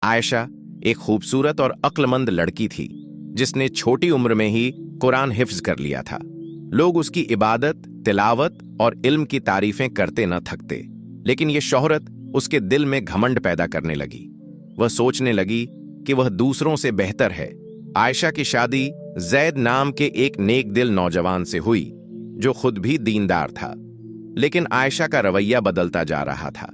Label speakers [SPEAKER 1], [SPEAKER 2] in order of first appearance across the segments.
[SPEAKER 1] आयशा एक खूबसूरत और अक्लमंद लड़की थी जिसने छोटी उम्र में ही कुरान हिफ्ज कर लिया था। लोग उसकी इबादत, तिलावत और इल्म की तारीफें करते न थकते, लेकिन ये शोहरत उसके दिल में घमंड पैदा करने लगी। वह सोचने लगी कि वह दूसरों से बेहतर है। आयशा की शादी जैद नाम के एक नेक दिल नौजवान से हुई जो खुद भी दीनदार था, लेकिन आयशा का रवैया बदलता जा रहा था।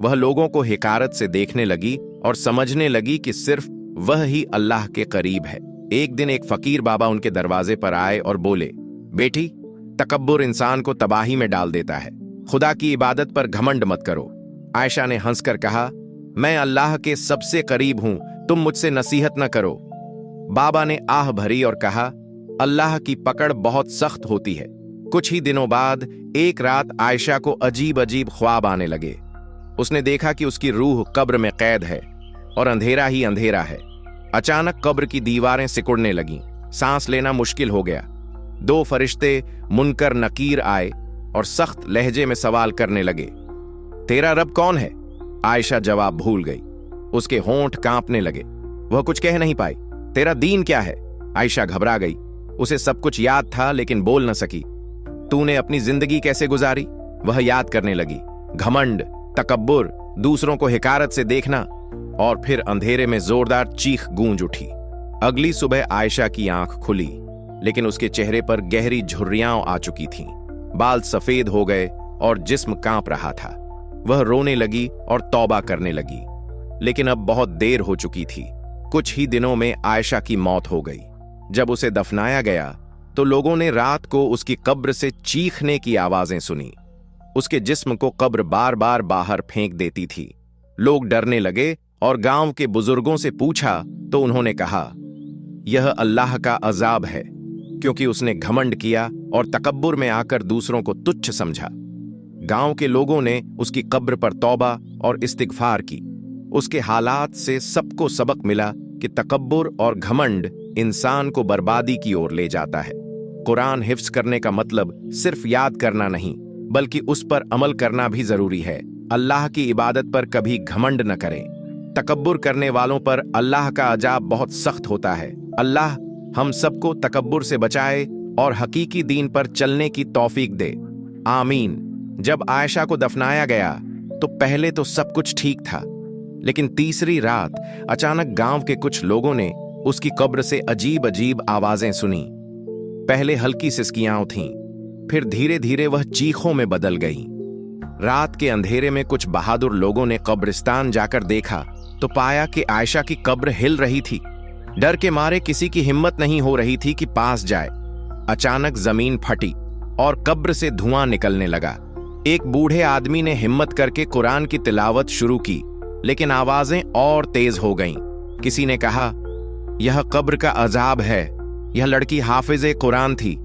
[SPEAKER 1] वह लोगों को हिकारत से देखने लगी और समझने लगी कि सिर्फ वह ही अल्लाह के करीब है। एक दिन एक फकीर बाबा उनके दरवाजे पर आए और बोले, बेटी, तकब्बुर इंसान को तबाही में डाल देता है। खुदा की इबादत पर घमंड मत करो। आयशा ने हंसकर कहा, मैं अल्लाह के सबसे करीब हूं, तुम मुझसे नसीहत न करो। बाबा ने आह भरी और कहा, अल्लाह की पकड़ बहुत सख्त होती है। कुछ ही दिनों बाद एक रात आयशा को अजीब अजीब ख्वाब आने लगे। उसने देखा कि उसकी रूह कब्र में कैद है और अंधेरा ही अंधेरा है। अचानक कब्र की दीवारें सिकुड़ने लगीं, सांस लेना मुश्किल हो गया। दो फरिश्ते मुनकर नकीर आए और सख्त लहजे में सवाल करने लगे, तेरा रब कौन है? आयशा जवाब भूल गई। उसके होंठ कांपने लगे, वह कुछ कह नहीं पाई। तेरा दीन क्या है? आयशा घबरा गई। उसे सब कुछ याद था लेकिन बोल न सकी। तूने अपनी जिंदगी कैसे गुजारी? वह याद करने लगी। घमंड, तकब्बुर, दूसरों को हिकारत से देखना, और फिर अंधेरे में जोरदार चीख गूंज उठी। अगली सुबह आयशा की आंख खुली, लेकिन उसके चेहरे पर गहरी झुर्रियां आ चुकी थीं। बाल सफेद हो गए और जिस्म कांप रहा था। वह रोने लगी और तौबा करने लगी, लेकिन अब बहुत देर हो चुकी थी। कुछ ही दिनों में आयशा की मौत हो गई। जब उसे दफनाया गया तो लोगों ने रात को उसकी कब्र से चीखने की आवाजें सुनी। उसके जिस्म को कब्र बार बार बाहर फेंक देती थी। लोग डरने लगे और गांव के बुजुर्गों से पूछा तो उन्होंने कहा, यह अल्लाह का अजाब है, क्योंकि उसने घमंड किया और तकब्बुर में आकर दूसरों को तुच्छ समझा। गांव के लोगों ने उसकी कब्र पर तौबा और इस्तिगफार की। उसके हालात से सबको सबक मिला कि तकब्बुर और घमंड इंसान को बर्बादी की ओर ले जाता है। कुरान हिफ्ज करने का मतलब सिर्फ याद करना नहीं, बल्कि उस पर अमल करना भी जरूरी है। अल्लाह की इबादत पर कभी घमंड न करें। तकब्बुर करने वालों पर अल्लाह का अजाब बहुत सख्त होता है। अल्लाह हम सबको तकब्बुर से बचाए और हकीकी दीन पर चलने की तौफीक दे। आमीन। जब आयशा को दफनाया गया तो पहले तो सब कुछ ठीक था, लेकिन तीसरी रात अचानक गांव के कुछ लोगों ने उसकी कब्र से अजीब अजीब आवाजें सुनी। पहले हल्की सिसकियां थीं, फिर धीरे धीरे वह चीखों में बदल गई। रात के अंधेरे में कुछ बहादुर लोगों ने कब्रिस्तान जाकर देखा तो पाया कि आयशा की कब्र हिल रही थी। डर के मारे किसी की हिम्मत नहीं हो रही थी कि पास जाए। अचानक जमीन फटी और कब्र से धुआं निकलने लगा। एक बूढ़े आदमी ने हिम्मत करके कुरान की तिलावत शुरू की, लेकिन आवाजें और तेज हो गईं। किसी ने कहा, यह कब्र का अजाब है। यह लड़की हाफिज़े कुरान थी,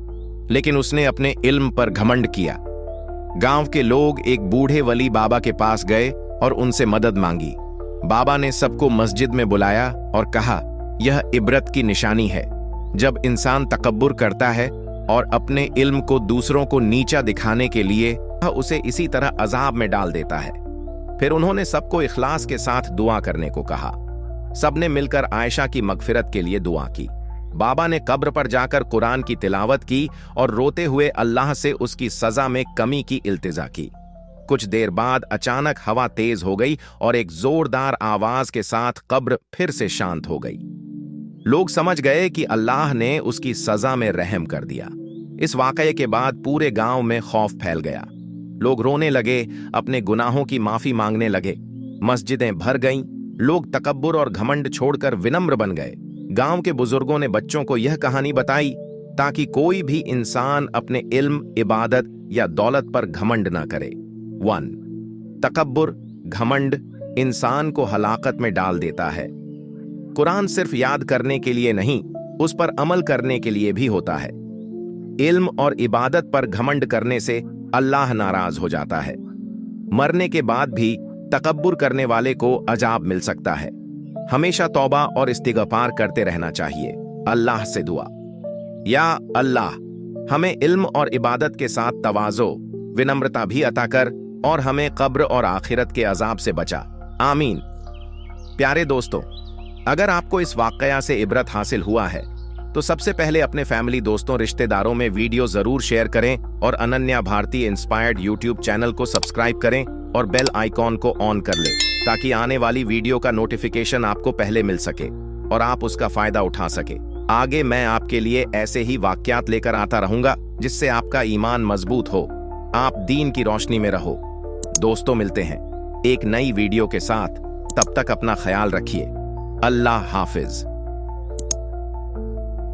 [SPEAKER 1] लेकिन उसने अपने इल्म पर घमंड किया। गांव के लोग एक बूढ़े वली बाबा के पास गए और उनसे मदद मांगी। बाबा ने सबको मस्जिद में बुलाया और कहा, यह इबरत की निशानी है। जब इंसान तकब्बुर करता है और अपने इल्म को दूसरों को नीचा दिखाने के लिए उसे इसी तरह अजाब में डाल देता है। फिर उन्होंने सबको इखलास के साथ दुआ करने को कहा। सबने मिलकर आयशा की मगफिरत के लिए दुआ की। बाबा ने कब्र पर जाकर कुरान की तिलावत की और रोते हुए अल्लाह से उसकी सजा में कमी की इल्तिजा की। कुछ देर बाद अचानक हवा तेज हो गई और एक जोरदार आवाज के साथ कब्र फिर से शांत हो गई। लोग समझ गए कि अल्लाह ने उसकी सजा में रहम कर दिया। इस वाकये के बाद पूरे गांव में खौफ फैल गया। लोग रोने लगे, अपने गुनाहों की माफी मांगने लगे। मस्जिदें भर गईं। लोग तकब्बुर और घमंड छोड़कर विनम्र बन गए। गांव के बुजुर्गों ने बच्चों को यह कहानी बताई ताकि कोई भी इंसान अपने इल्म, इबादत या दौलत पर घमंड ना करे। 1. तकब्बुर, घमंड इंसान को हलाकत में डाल देता है। कुरान सिर्फ याद करने के लिए नहीं, उस पर अमल करने के लिए भी होता है। इल्म और इबादत पर घमंड करने से अल्लाह नाराज हो जाता है। मरने के बाद भी तकब्बुर करने वाले को अजाब मिल सकता है। हमेशा तौबा और इस्तिगफार करते रहना चाहिए। अल्लाह से दुआ, या अल्लाह, हमें इल्म और इबादत के साथ तवाज़ो, विनम्रता भी अता कर और हमें कब्र और आखिरत के अजाब से बचा। आमीन। प्यारे दोस्तों, अगर आपको इस वाकया से इबरत हासिल हुआ है तो सबसे पहले अपने फैमिली, दोस्तों, रिश्तेदारों में वीडियो जरूर शेयर करें और Ananya Bharti inspired YouTube channel को सब्सक्राइब करें और बेल आइकॉन को ऑन कर लें ताकि आने वाली वीडियो का नोटिफिकेशन आपको पहले मिल सके और आप उसका फायदा उठा सके। आगे मैं आपके लिए ऐसे ही वाकयात लेकर आता रहूंगा जिससे आपका ईमान मजबूत हो, आप दीन की रोशनी में रहो। दोस्तों, मिलते हैं एक नई वीडियो के साथ। तब तक अपना ख्याल रखिए। अल्लाह हाफिज।